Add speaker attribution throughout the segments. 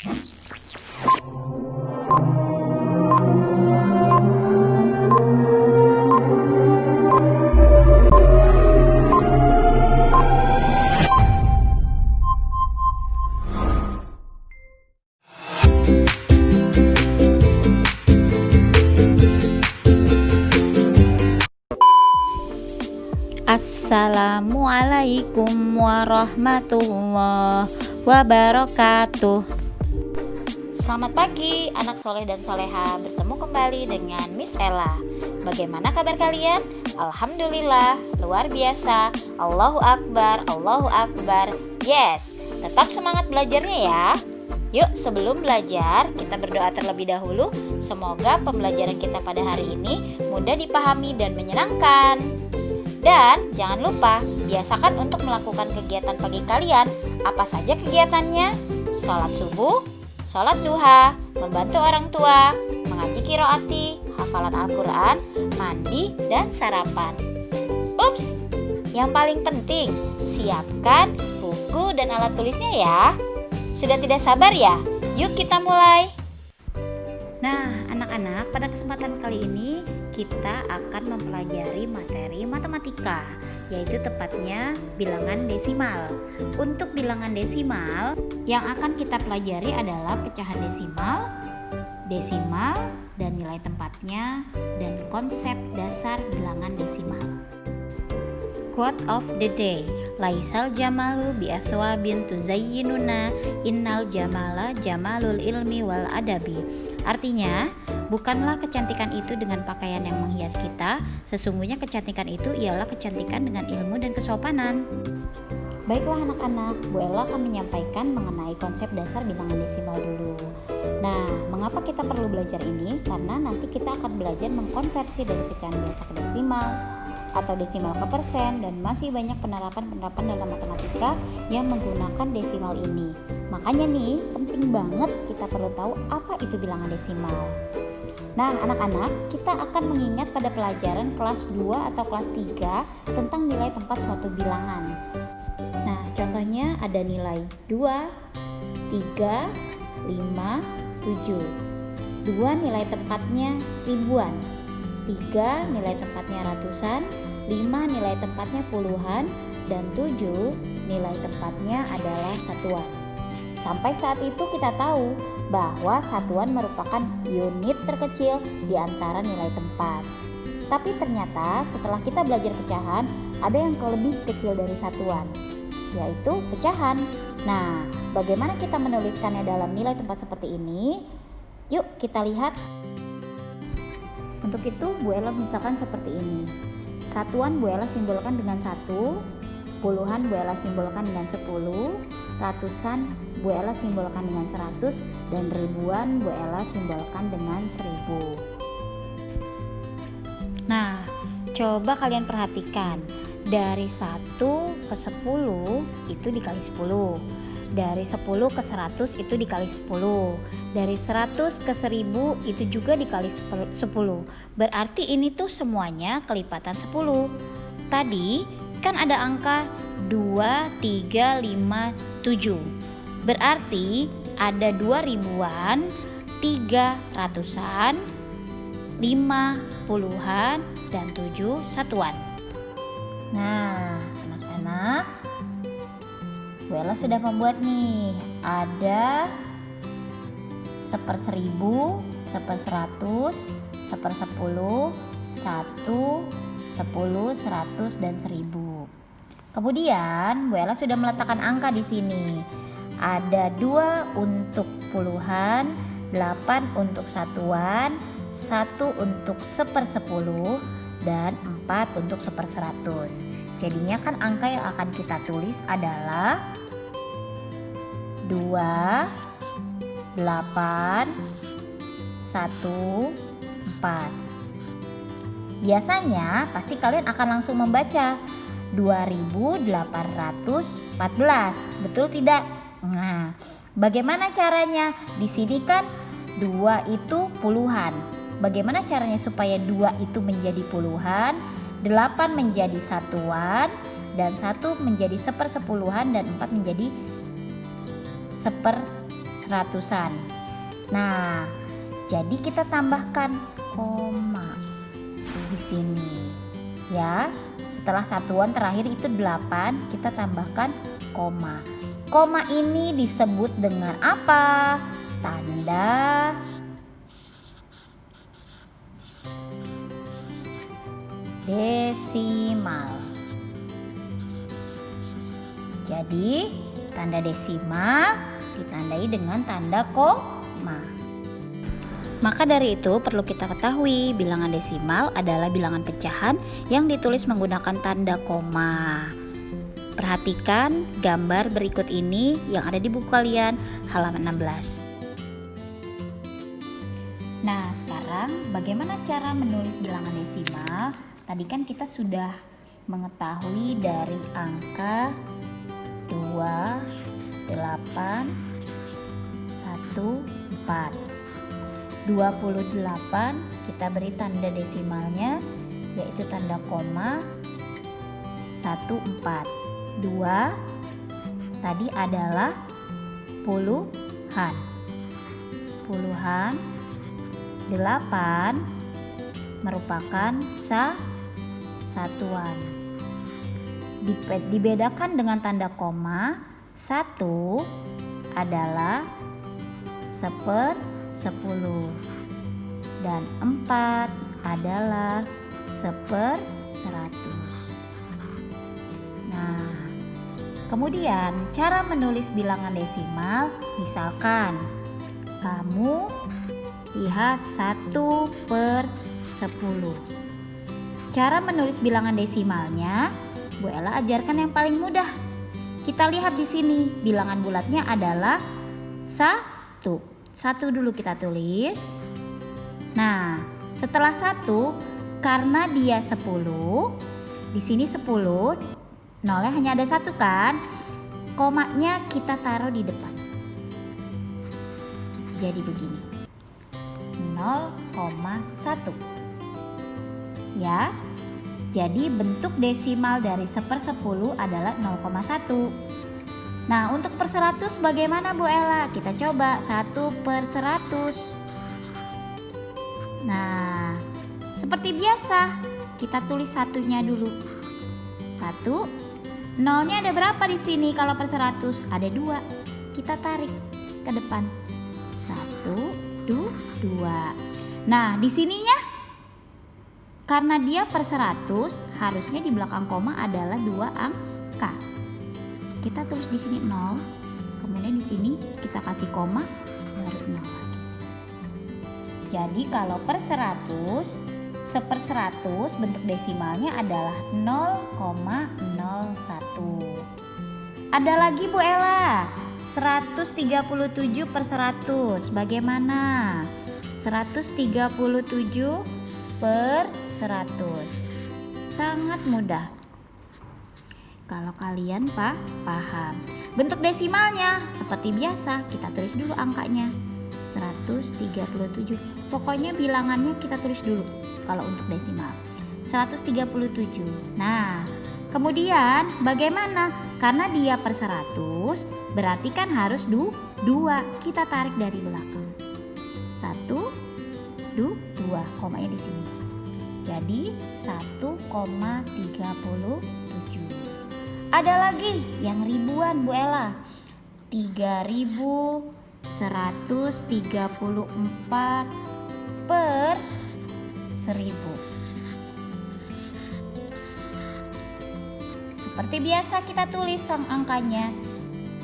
Speaker 1: Assalamualaikum warahmatullahi wabarakatuh. Selamat pagi anak soleh dan soleha, bertemu kembali dengan Miss Ella. Bagaimana kabar kalian? Alhamdulillah, luar biasa. Allahu Akbar, Allahu Akbar. Yes, tetap semangat belajarnya ya. Yuk, sebelum belajar kita berdoa terlebih dahulu. Semoga pembelajaran kita pada hari ini mudah dipahami dan menyenangkan. Dan jangan lupa, biasakan untuk melakukan kegiatan pagi kalian. Apa saja kegiatannya? Sholat subuh, sholat duha, membantu orang tua, mengaji qiraati, hafalan Al-Quran, mandi, dan sarapan. Ups, yang paling penting, siapkan buku dan alat tulisnya ya. Sudah tidak sabar ya? Yuk kita mulai. Nah, anak-anak, pada kesempatan kali ini kita akan mempelajari materi matematika, yaitu tepatnya bilangan desimal. Untuk bilangan desimal, yang akan kita pelajari adalah pecahan desimal, dan nilai tempatnya, dan konsep dasar bilangan desimal. Quote of the day: Laisal jamalu bi athwabin tuzayyinuna, innal jamala jamalul ilmi wal adabi. Artinya, bukanlah kecantikan itu dengan pakaian yang menghias kita, sesungguhnya kecantikan itu ialah kecantikan dengan ilmu dan kesopanan. Baiklah anak-anak, Bu Ella akan menyampaikan mengenai konsep dasar bilangan desimal dulu. Nah, mengapa kita perlu belajar ini? Karena nanti kita akan belajar mengkonversi dari pecahan biasa ke desimal, atau desimal ke persen, dan masih banyak penerapan-penerapan dalam matematika yang menggunakan desimal ini. Makanya nih, penting banget kita perlu tahu apa itu bilangan desimal. Nah, anak-anak, kita akan mengingat pada pelajaran kelas 2 atau kelas 3 tentang nilai tempat suatu bilangan. Nah, contohnya ada nilai 2, 3, 5, 7. 2 nilai tempatnya ribuan, 3 nilai tempatnya ratusan, 5 nilai tempatnya puluhan, dan 7 nilai tempatnya adalah satuan. Sampai saat itu kita tahu bahwa satuan merupakan unit terkecil di antara nilai tempat. Tapi ternyata setelah kita belajar pecahan, ada yang lebih kecil dari satuan, yaitu pecahan. Nah, bagaimana kita menuliskannya dalam nilai tempat seperti ini? Yuk kita lihat. Untuk itu Bu Ella misalkan seperti ini. Satuan Bu Ella simbolkan dengan 1, puluhan Bu Ella simbolkan dengan 10, ratusan Bu Ella simbolkan dengan 100, dan ribuan Bu Ella simbolkan dengan 1000. Nah, coba kalian perhatikan. Dari 1 ke 10 itu dikali 10. Dari 10 ke 100 itu dikali 10. Dari 100 ke 1000 itu juga dikali 10. Berarti ini tuh semuanya kelipatan 10. Tadi kan ada angka 2, 3, 5, 7. Berarti ada 2 ribuan, 3 ratusan, 5 puluhan, dan 7 satuan. Nah, anak-anak, Bu Ella sudah membuat nih, ada 1/1000, 1/100, 1/10, 1, 10, 100, dan 1000. Kemudian Bu Ella sudah meletakkan angka di sini. Ada 2 untuk puluhan, 8 untuk satuan, 1 untuk 1/10, dan 4 untuk 1/100. Jadinya kan angka yang akan kita tulis adalah 2, 8, 1, 4. Biasanya pasti kalian akan langsung membaca 2814. Betul tidak? Nah, bagaimana caranya? Di sini kan 2 itu puluhan. Bagaimana caranya supaya 2 itu menjadi puluhan, 8 menjadi satuan, dan 1 menjadi 1/10, dan 4 menjadi seratusan. Nah, jadi kita tambahkan koma di sini. Ya, setelah satuan terakhir itu 8, kita tambahkan koma. Koma ini disebut dengan apa? Tanda desimal. Jadi, tanda desimal ditandai dengan tanda koma. Maka dari itu perlu kita ketahui bilangan desimal adalah bilangan pecahan yang ditulis menggunakan tanda koma. Perhatikan gambar berikut ini yang ada di buku kalian halaman 16. Nah, sekarang bagaimana cara menulis bilangan desimal? Tadi kan kita sudah mengetahui dari angka 2, 8, 1, 4. 28 kita beri tanda desimalnya yaitu tanda koma 1, 4. 2 tadi adalah puluhan. 8 merupakan satuan. Dibedakan dengan tanda koma. 1 adalah 10 dan 4 adalah 1/100. Nah, kemudian cara menulis bilangan desimal, misalkan kamu lihat 1/10. Cara menulis bilangan desimalnya, Bu Ella ajarkan yang paling mudah. Kita lihat di sini, bilangan bulatnya adalah 1. 1 dulu kita tulis. Nah, setelah 1, karena dia 10, di sini 10, nolnya hanya ada 1 kan? Komanya kita taruh di depan. Jadi begini. 0,1. Ya. Jadi bentuk desimal dari 1/10 adalah 0,1. Nah, untuk per 100 bagaimana Bu Ella? Kita coba 1/100. Nah, seperti biasa kita tulis satunya dulu. 1, nolnya ada berapa di sini kalau per 100? Ada 2. Kita tarik ke depan. 1, 2. Nah, di sininya karena dia per 100, harusnya di belakang koma adalah 2 angka. Kita tulis di sini 0, kemudian di sini kita kasih koma, baru 0 lagi. Jadi kalau per 100, 1/100 bentuk desimalnya adalah 0,01. Ada lagi Bu Ella, 137/100. Bagaimana? 137/100. Sangat mudah. Kalau kalian paham. Bentuk desimalnya seperti biasa, kita tulis dulu angkanya. 137. Pokoknya bilangannya kita tulis dulu kalau untuk desimal. 137. Nah, kemudian bagaimana? Karena dia per 100, berarti kan harus 2. Kita tarik dari belakang. 1, 2, komanya di sini. Jadi 1,37. Ada lagi yang ribuan Bu Ella. 3.134 per 1000. Seperti biasa kita tulis sang angkanya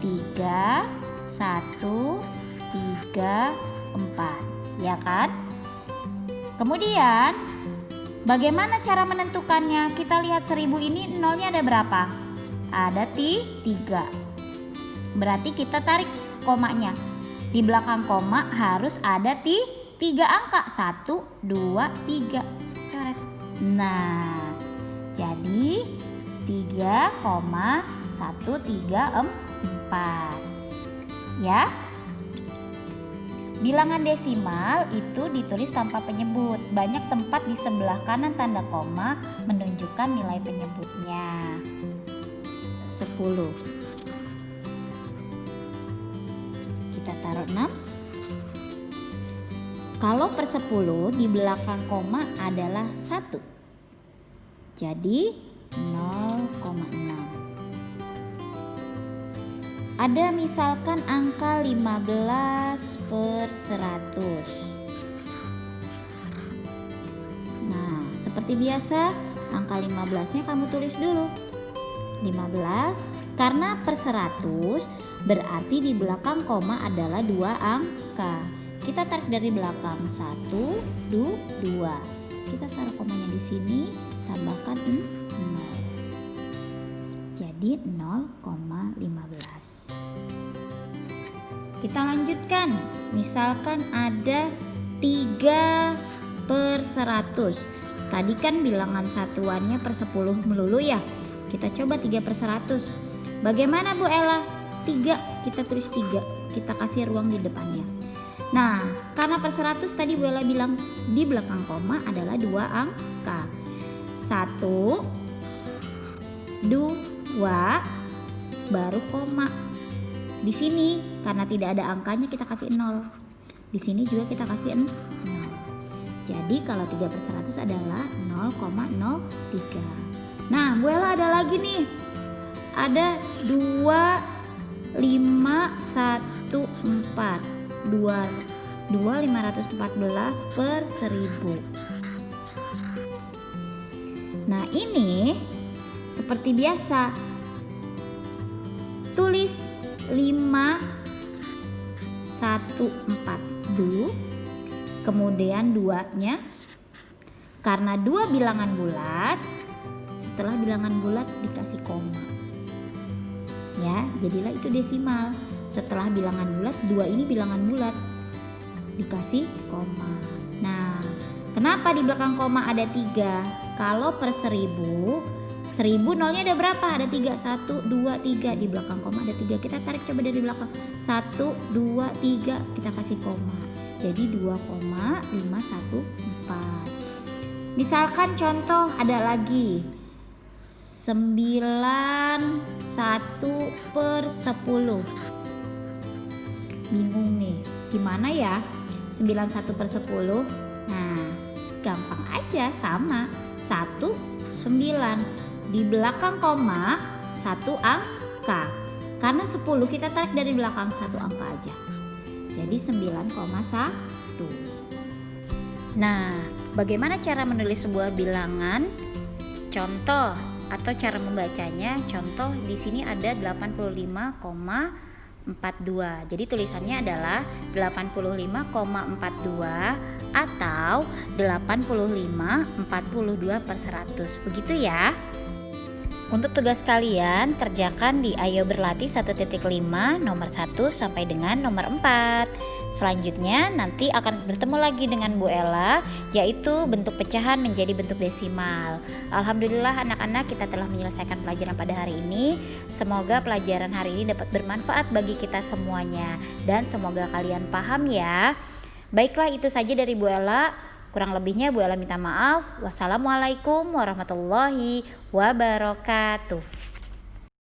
Speaker 1: 3, 1, 3, 4, ya kan? Kemudian bagaimana cara menentukannya? Kita lihat 1000 ini nolnya ada berapa? Ada 3. Berarti kita tarik komanya. Di belakang koma harus ada 3 angka. 1, 2, 3. Coret. Nah, jadi 3,134. Ya. Bilangan desimal itu ditulis tanpa penyebut. Banyak tempat di sebelah kanan tanda koma menunjukkan nilai penyebutnya. 10. Kita kita taruh 6. Kalau per 10 di belakang koma adalah 1. Jadi 0,6. Ada misalkan angka 15 per 100. Nah, seperti biasa angka 15-nya kamu tulis dulu. 15 karena per 100 berarti di belakang koma adalah 2 angka. Kita tarik dari belakang 1, 2. Kita taruh komanya di sini, tambahkan 0. Jadi 0,15. Kita lanjutkan. Misalkan ada 3 per 100. Tadi kan bilangan satuannya per 10 melulu ya. Kita coba 3 per 100. Bagaimana Bu Ella? 3, kita tulis 3. Kita kasih ruang di depannya. Nah, karena per 100 tadi Bu Ella bilang di belakang koma adalah 2 angka. 1, 2, baru koma. Di sini karena tidak ada angkanya kita kasih 0. Di sini juga kita kasih 0. Jadi kalau 3 per 100 adalah 0,03. Nah, Bu Ella ada lagi nih. Ada 2, 5, 1, 4. 514 per 1000. Nah, ini seperti biasa. Tulis 5, 1, 4 dulu. Kemudian 2-nya. Karena 2 bilangan bulat, setelah bilangan bulat dikasih koma. Ya, jadilah itu desimal. Setelah bilangan bulat, 2 ini bilangan bulat, dikasih koma. Nah, kenapa di belakang koma ada 3? Kalau per 1000 nolnya ada berapa? Ada 3, 1, 2, 3. Di belakang koma ada 3. Kita tarik coba dari belakang. 1, 2, 3. Kita kasih koma. Jadi 2,514. Misalkan contoh ada lagi 9, 1 per 10. Bingung nih, gimana ya 91 per 10? Nah, gampang aja, sama 1, 9. Di belakang koma 1 angka. Karena 10 kita tarik dari belakang 1 angka aja. Jadi 9,1. Nah, bagaimana cara menulis sebuah bilangan? Contoh atau cara membacanya, contoh di sini ada 85,42. Jadi tulisannya adalah 85,42 atau 85/42 per 100. Begitu ya. Untuk tugas kalian, kerjakan di Ayo Berlatih 1.5 nomor 1 sampai dengan nomor 4. Selanjutnya nanti akan bertemu lagi dengan Bu Ella, yaitu bentuk pecahan menjadi bentuk desimal. Alhamdulillah anak-anak, kita telah menyelesaikan pelajaran pada hari ini. Semoga pelajaran hari ini dapat bermanfaat bagi kita semuanya, dan semoga kalian paham ya. Baiklah, itu saja dari Bu Ella. Kurang lebihnya Bu Ella minta maaf. Wassalamualaikum warahmatullahi wabarakatuh.